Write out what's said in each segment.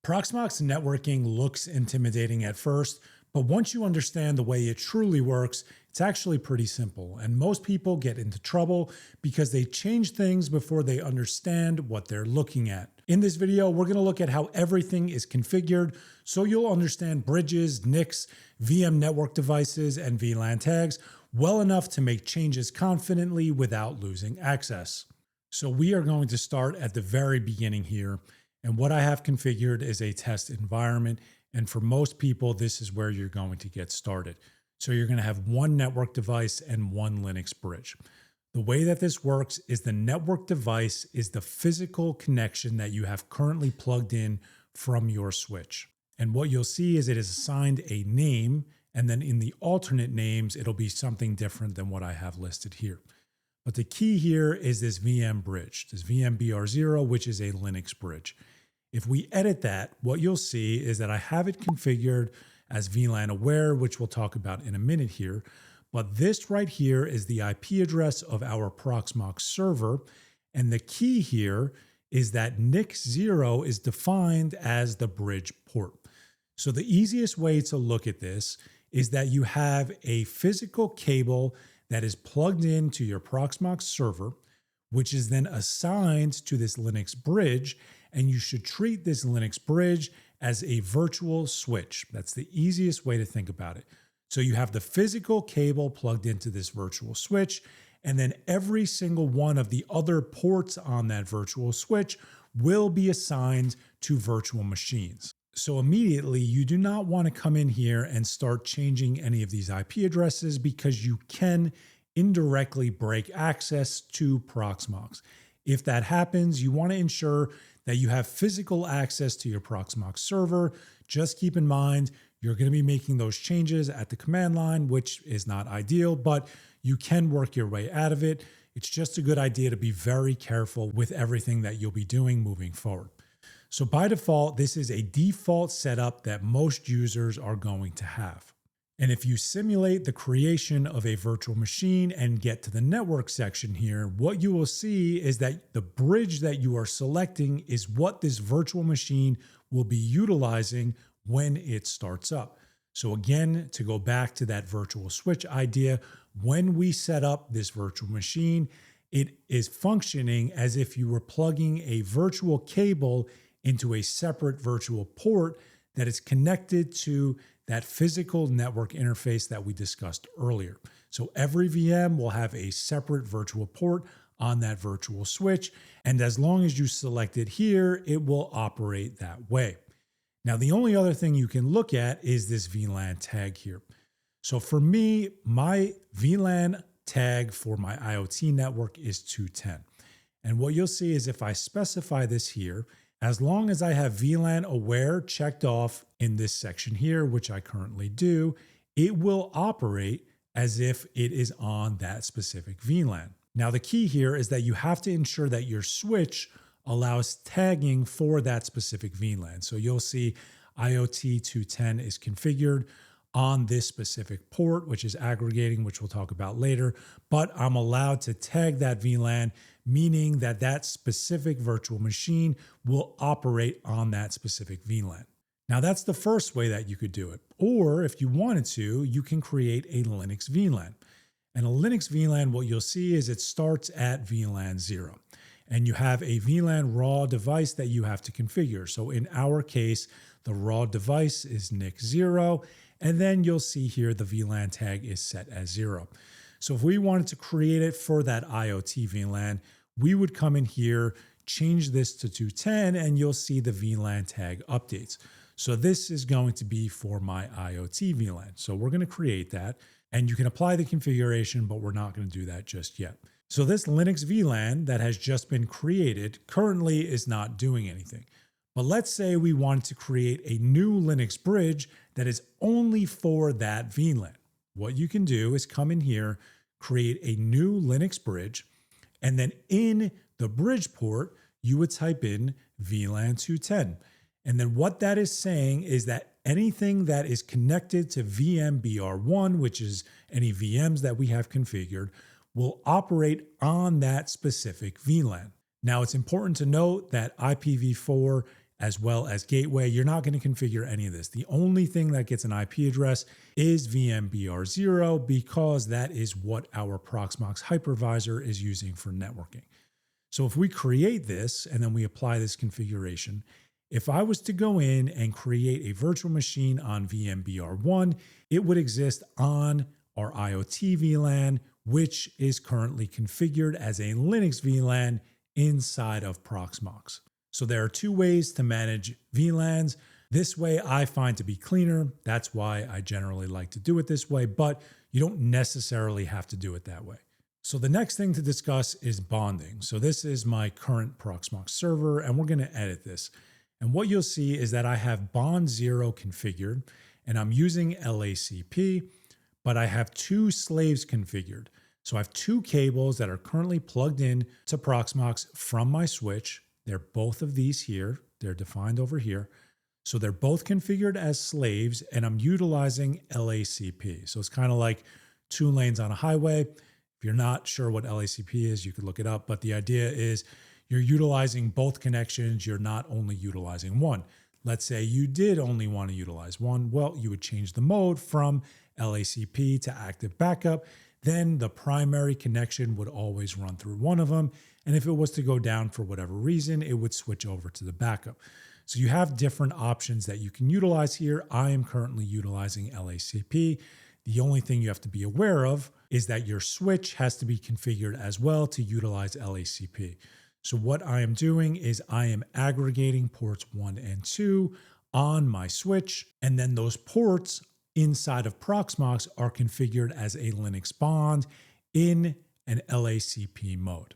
Proxmox networking looks intimidating at first, but once you understand the way it truly works, it's actually pretty simple. And most people get into trouble because they change things before they understand what they're looking at. In this video, we're going to look at how everything is configured so you'll understand bridges, NICs, VM network devices, and VLAN tags well enough to make changes confidently without losing access. So we are going to start at the very beginning here. And what I have configured is a test environment. And for most people, this is where you're going to get started. So you're going to have one network device and one Linux bridge. The way that this works is the network device is the physical connection that you have currently plugged in from your switch. And what you'll see is it is assigned a name, and then in the alternate names, it'll be something different than what I have listed here. But the key here is this VM bridge, this VMBR0, which is a Linux bridge. If we edit that, what you'll see is that I have it configured as VLAN aware, which we'll talk about in a minute here. But this right here is the IP address of our Proxmox server. And the key here is that NIC 0 is defined as the bridge port. So the easiest way to look at this is that you have a physical cable that is plugged into your Proxmox server, which is then assigned to this Linux bridge. And you should treat this Linux bridge as a virtual switch. That's the easiest way to think about it. So you have the physical cable plugged into this virtual switch, and then every single one of the other ports on that virtual switch will be assigned to virtual machines. So immediately, you do not want to come in here and start changing any of these IP addresses because you can indirectly break access to Proxmox. If that happens, you want to ensure that you have physical access to your Proxmox server. Just keep in mind, you're going to be making those changes at the command line, which is not ideal, but you can work your way out of it. It's just a good idea to be very careful with everything that you'll be doing moving forward. So by default, this is a default setup that most users are going to have. And if you simulate the creation of a virtual machine and get to the network section here, what you will see is that the bridge that you are selecting is what this virtual machine will be utilizing when it starts up. So again, to go back to that virtual switch idea, when we set up this virtual machine, it is functioning as if you were plugging a virtual cable into a separate virtual port that is connected to that physical network interface that we discussed earlier. So every VM will have a separate virtual port on that virtual switch. And as long as you select it here, it will operate that way. Now, the only other thing you can look at is this VLAN tag here. So for me, my VLAN tag for my IoT network is 210. And what you'll see is if I specify this here, as long as I have VLAN aware checked off in this section here, which I currently do, it will operate as if it is on that specific VLAN. Now, the key here is that you have to ensure that your switch allows tagging for that specific VLAN. So you'll see IoT 210 is configured on this specific port, which is aggregating, which we'll talk about later, but I'm allowed to tag that VLAN, meaning that that specific virtual machine will operate on that specific VLAN. Now, that's the first way that you could do it. Or if you wanted to, you can create a Linux VLAN. And a Linux VLAN, what you'll see is it starts at VLAN 0. And you have a VLAN raw device that you have to configure. So in our case, the raw device is NIC 0. And then you'll see here the VLAN tag is set as 0. So if we wanted to create it for that IoT VLAN, we would come in here, change this to 210, and you'll see the VLAN tag updates. So this is going to be for my IoT VLAN. So we're going to create that, and you can apply the configuration, but we're not going to do that just yet. So this Linux VLAN that has just been created currently is not doing anything. But let's say we wanted to create a new Linux bridge that is only for that VLAN. What you can do is come in here, create a new Linux bridge, and then in the bridge port, you would type in VLAN 210. And then what that is saying is that anything that is connected to VMBR1, which is any VMs that we have configured, will operate on that specific VLAN. Now, it's important to note that IPv4 as well as gateway. You're not going to configure any of this. The only thing that gets an IP address is VMBR0 because that is what our Proxmox hypervisor is using for networking. So if we create this and then we apply this configuration, if I was to go in and create a virtual machine on VMBR1, it would exist on our IoT VLAN, which is currently configured as a Linux VLAN inside of Proxmox. So there are two ways to manage VLANs. This way I find to be cleaner. That's why I generally like to do it this way, but you don't necessarily have to do it that way. So the next thing to discuss is bonding. So this is my current Proxmox server, and we're going to edit this. And what you'll see is that I have bond 0 configured, and I'm using LACP, but I have two slaves configured. So I have two cables that are currently plugged in to Proxmox from my switch. They're both of these here. They're defined over here. So they're both configured as slaves, and I'm utilizing LACP. So it's kind of like two lanes on a highway. If you're not sure what LACP is, you could look it up. But the idea is you're utilizing both connections. You're not only utilizing one. Let's say you did only want to utilize one. Well, you would change the mode from LACP to active backup. Then the primary connection would always run through one of them. And if it was to go down for whatever reason, it would switch over to the backup. So you have different options that you can utilize here. I am currently utilizing LACP. The only thing you have to be aware of is that your switch has to be configured as well to utilize LACP. So what I am doing is I am aggregating ports 1 and 2 on my switch, and then those ports inside of Proxmox are configured as a Linux bond in an LACP mode.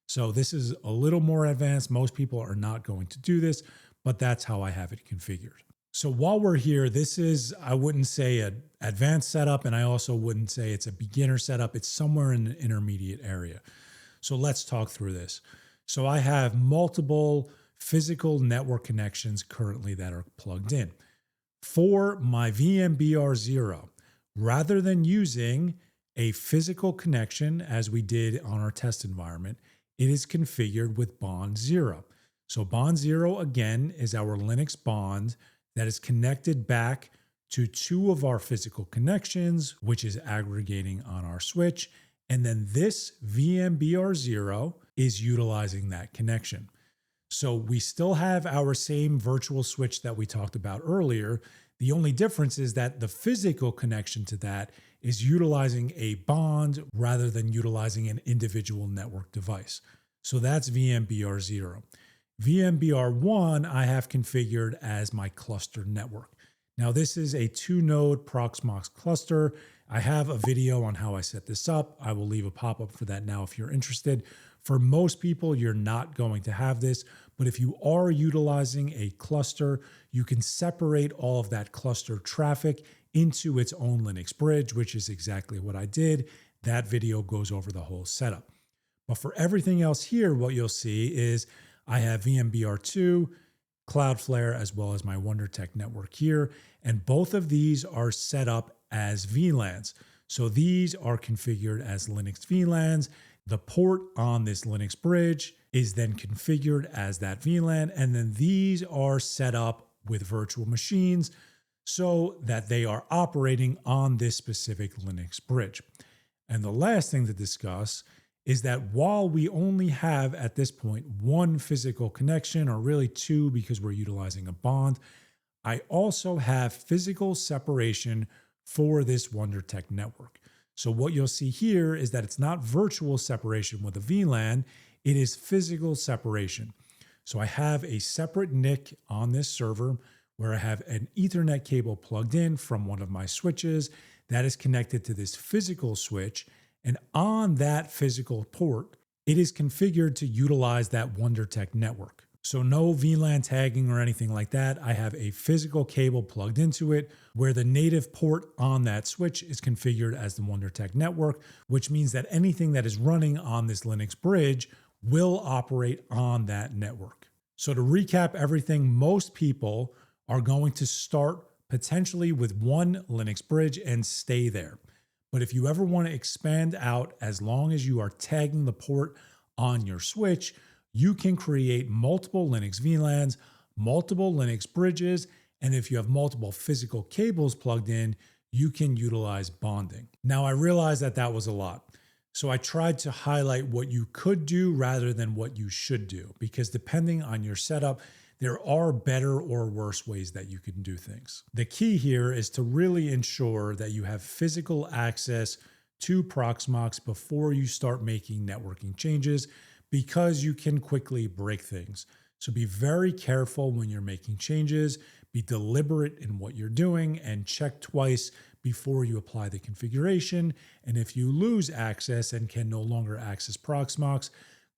So this is a little more advanced. Most people are not going to do this, but that's how I have it configured. So while we're here, this is, I wouldn't say an advanced setup, and I also wouldn't say it's a beginner setup. It's somewhere in an intermediate area. So let's talk through this. So I have multiple physical network connections currently that are plugged in. For my VMBR0, rather than using a physical connection as we did on our test environment, it is configured with bond 0. So bond 0, again, is our Linux bond that is connected back to two of our physical connections, which is aggregating on our switch. And then this VMBR0 is utilizing that connection. So we still have our same virtual switch that we talked about earlier. The only difference is that the physical connection to that is utilizing a bond rather than utilizing an individual network device. So that's VMBR0. VMBR1 I have configured as my cluster network. Now this is a 2-node Proxmox cluster. I have a video on how I set this up. I will leave a pop-up for that now if you're interested. For most people, you're not going to have this, but if you are utilizing a cluster, you can separate all of that cluster traffic into its own Linux bridge, which is exactly what I did. That video goes over the whole setup. But for everything else here, what you'll see is I have VMBR2, Cloudflare, as well as my WunderTech network here. And both of these are set up as VLANs. So these are configured as Linux VLANs. The port on this Linux bridge is then configured as that VLAN. And then these are set up with virtual machines so that they are operating on this specific Linux bridge. And the last thing to discuss is that while we only have at this point one physical connection, or really two because we're utilizing a bond, I also have physical separation for this WunderTech network. So what you'll see here is that it's not virtual separation with a VLAN, it is physical separation. So I have a separate NIC on this server where I have an Ethernet cable plugged in from one of my switches that is connected to this physical switch. And on that physical port, it is configured to utilize that WunderTech network. So no VLAN tagging or anything like that. I have a physical cable plugged into it where the native port on that switch is configured as the WunderTech network, which means that anything that is running on this Linux bridge will operate on that network. So to recap everything, most people are going to start potentially with one Linux bridge and stay there. But if you ever want to expand out, as long as you are tagging the port on your switch, you can create multiple Linux VLANs multiple Linux bridges, and if you have multiple physical cables plugged in, you can utilize bonding. Now, I realized that that was a lot. So I tried to highlight what you could do rather than what you should do, because depending on your setup, there are better or worse ways that you can do things. The key here is to really ensure that you have physical access to Proxmox before you start making networking changes, because you can quickly break things. So be very careful when you're making changes, be deliberate in what you're doing, and check twice before you apply the configuration. And if you lose access and can no longer access Proxmox,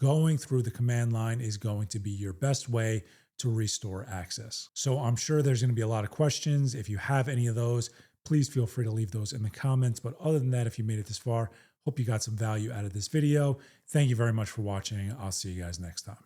going through the command line is going to be your best way to restore access. So I'm sure there's going to be a lot of questions. If you have any of those, please feel free to leave those in the comments. But other than that, if you made it this far, hope you got some value out of this video. Thank you very much for watching. I'll see you guys next time.